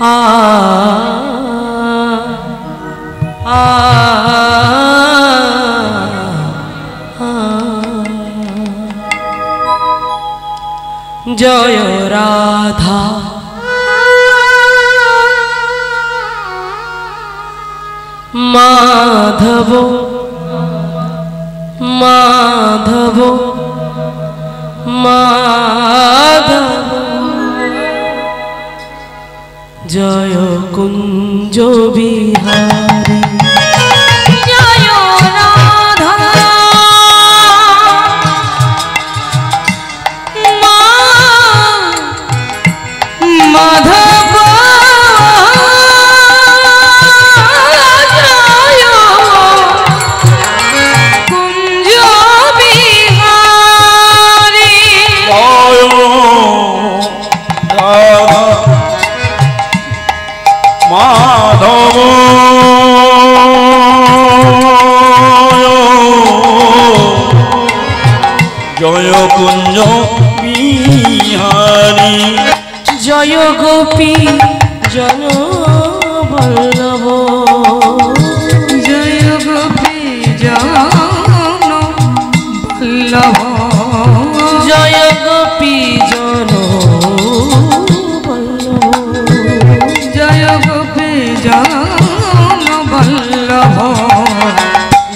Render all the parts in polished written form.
আ আ জয় রাধা মাধব মাধব মাধব জয় কুঞ্জ বিহারী জয় রাধা মাধব জয় কুঞ্জ বিহারী জয় রাধা মাধব জয় কুঞ্জ বিহারী জয় গোপী জন বল্লভ জয় গোপী জন বল্লভ জয় গোপী জন বল্লভ জয় গোপী জন বল্লভ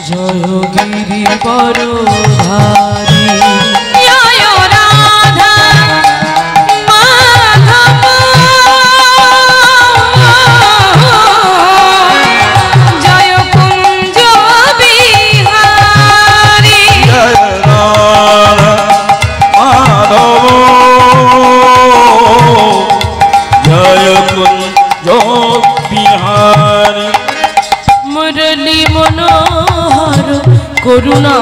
জয় গিরি বরধারী জয় রাধা মাধব জয় কুঞ্জ বিহারী জয় রাধা মাধব জয় কুঞ্জ বিহারী মুরলী মনোহর করুণা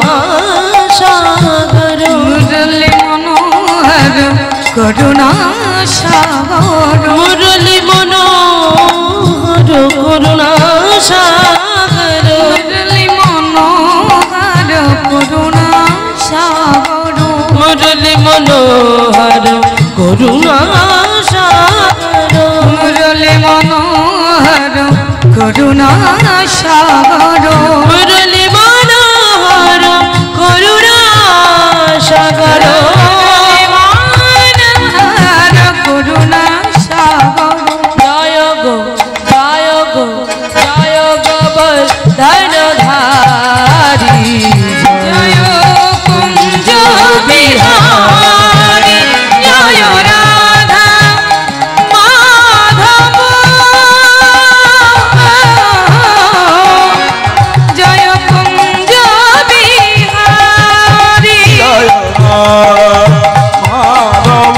সাগর মুরলী মনোহর করুণা সাগর মুরলী মনোহর করুণা সাগর মুরলী মনোহর করুণা সাগর মুরলী মনোহর করুণা সাগর মুরলী মনোহর করুণা সাগর মুরলী মনোহর করুণা সাগর করুণা সাগর জয় গো জয় গো জয় গোবর্ধনধারী জয় কুঞ্জ বিহারী জয় রাধা মাধব জয় কুঞ্জ বিহারী জয় মাধব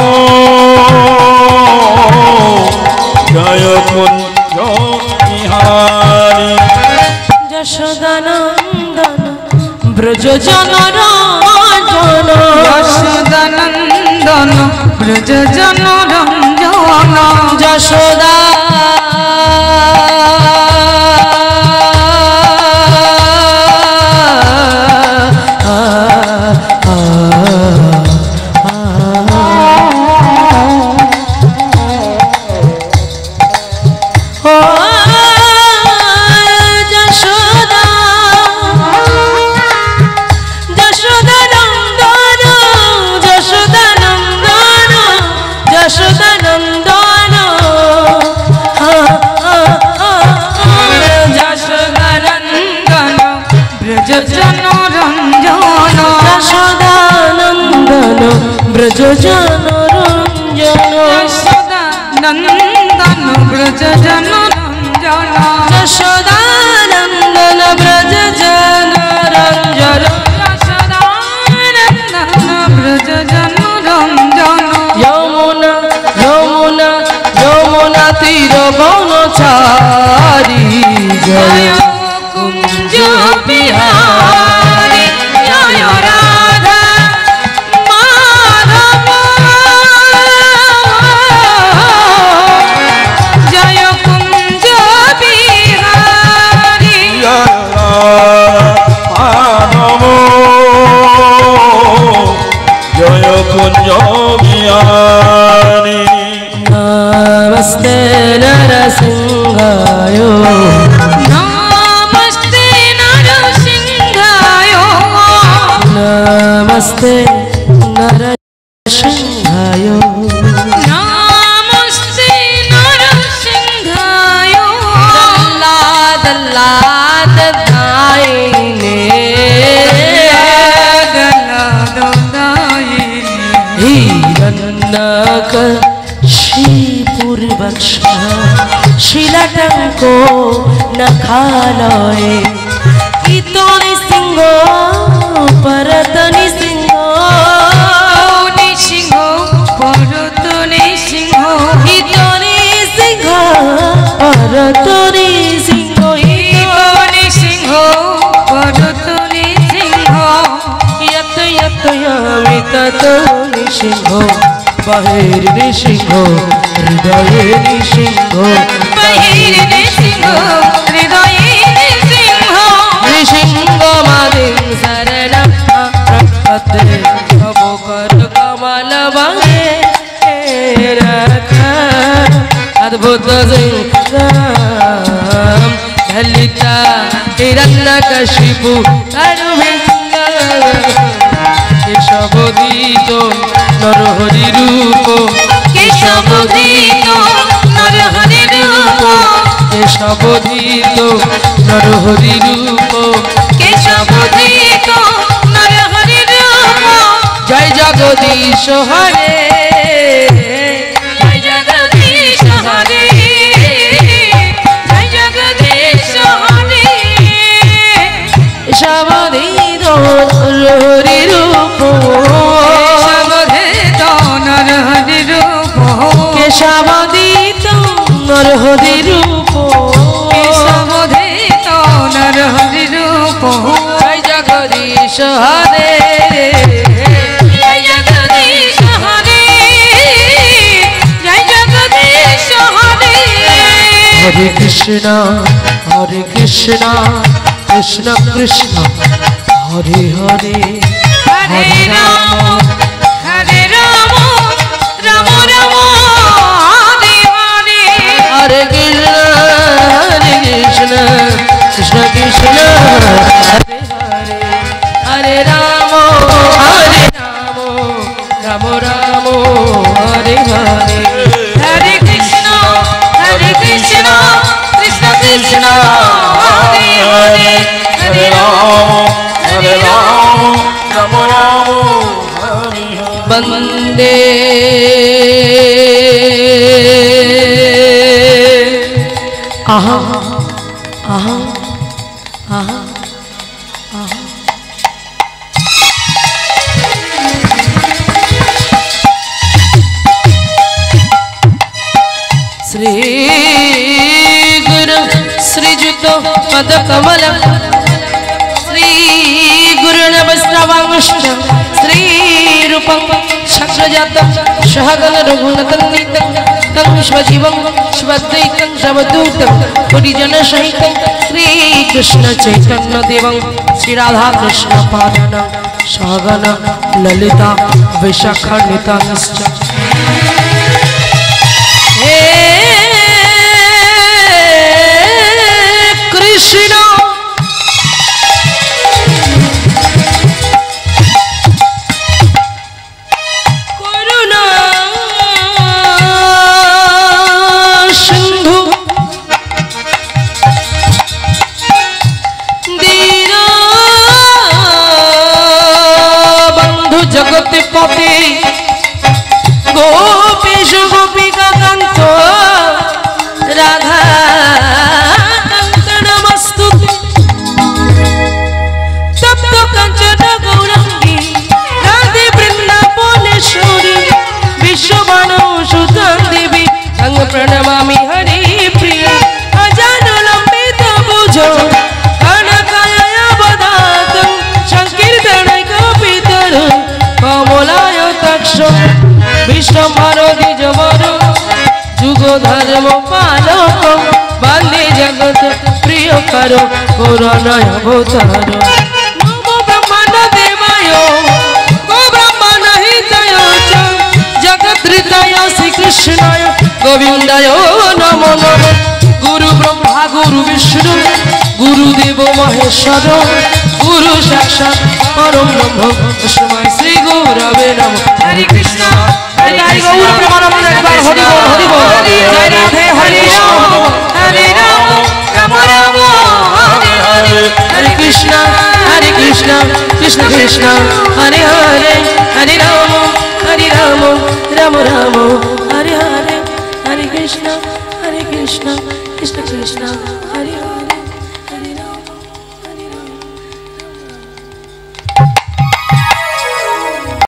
জয় কুঞ্জ বিহারী যশোদানন্দন ব্রজ জনরঞ্জন যশোদানন্দন ব্রজ জন রঞ্জন যশোদা ব্রজ জনরঞ্জন নন্দন ব্রজ জন রঞ্জন যশোদানন্দন ব্রজ জনরঞ্জন যশোদানন্দন ব্রজ জন রঞ্জন যমুনা যমুনা যমুনা তীর বনচারী জয় জয় কুঞ্জ বিহারী জয় রাধা মাধব জয় কুঞ্জ বিহারী पूर्वक्ष शिलाटंको नखालये इतोनि सिंह परतनि सिंह सिंह परतनि सिंह इतोनि सिंह परतनि सिंह इतोनि सिंह परतनि सिंह यत यत यामि ततो निसिंह बहिर्निसिंह हृदयेनिसिंह बहिर्निसिंह हृदयेनिसिंह नृसिंहमादिं शरणं प्रपद्ये तव करकमलवने रख अद्भुत सिंहं ललिता हिरण्यकशिपु तरुभिङ्ग केशवोदित नरहरि रूप केशवोदित नरहरि रूप केशवोदित नरहरि रूप केशवोदित नरहरि रूप जय जगदीश हरे जय जगदीश हरे जय जगदीश हरे केशवोदित नरहरि रूप केशवोदित नरहरि रूप केशवोदित नरहरि रूप केशवोदित नरहरि रूप जय जगदीश हरे जय जगदीश हरे जय जगदीश हरे हरे कृष्ण कृष्ण कृष्ण हरे हरे हरे राम राम राम हरे हरे हरे कृष्ण कृष्ण कृष्ण हरे हरे हरे राम राम राम हरे हरे हरे कृष्ण कृष्ण कृष्ण हरे हरे हरे राम राम राम हरे हरे वंदे अहं अहं अहं श्री गुरु श्रीजुत पदकमल श्री गुरुनवस्त्रवांश्च श्री रूपं शक्रजातं सहगन रघुनतन्नितं तं स्वजीवं स्वद्वैतं स्वदूतं परिजनसहितं श्रीकृष्ण चैतन्य देवं श्री राधा कृष्ण पादनं सहगन ललिता विशाखान्वितांश्च हे कृष्ण करुणा सिंधु दीना बंधु जगति पति गोपीश गोपिका कांत राधा कांत नमस्तुते तप्त कंचन गौरंगी राधे वृंदावनेश्वरी विश्वबाणो सुतं देवी तं प्रणमामि हरि प्रिय अजानुलंबित भुजो कनकायावदातं संकीर्तनैकपितर कमलाय तक्षो विश्वभारती जवर जुग धर्म पालक वंदे जगत प्रिय करो पुराणय अवतार नमो ब्रह्मांड देवाय गो ब्रह्मांड हिताय च जगद्धिताय श्री कृष्णाय गोविंदाय नमो नमः गुरु ब्रह्मा गुरु विष्णु गुरुदेव महेश्वर गुरु साक्षात् परम ब्रह्म तस्मै श्री गुरवे नमः हरे कृष्ण हरे गौर प्रेमानंद एक बार हरि बोल जय राधे हरि राम राम राम हरे हरे हरे कृष्ण कृष्ण कृष्ण हरे हरे हरे राम राम राम हरे हरे কৃষ্ণ কৃষ্ণ কৃষ্ণ হরে হরে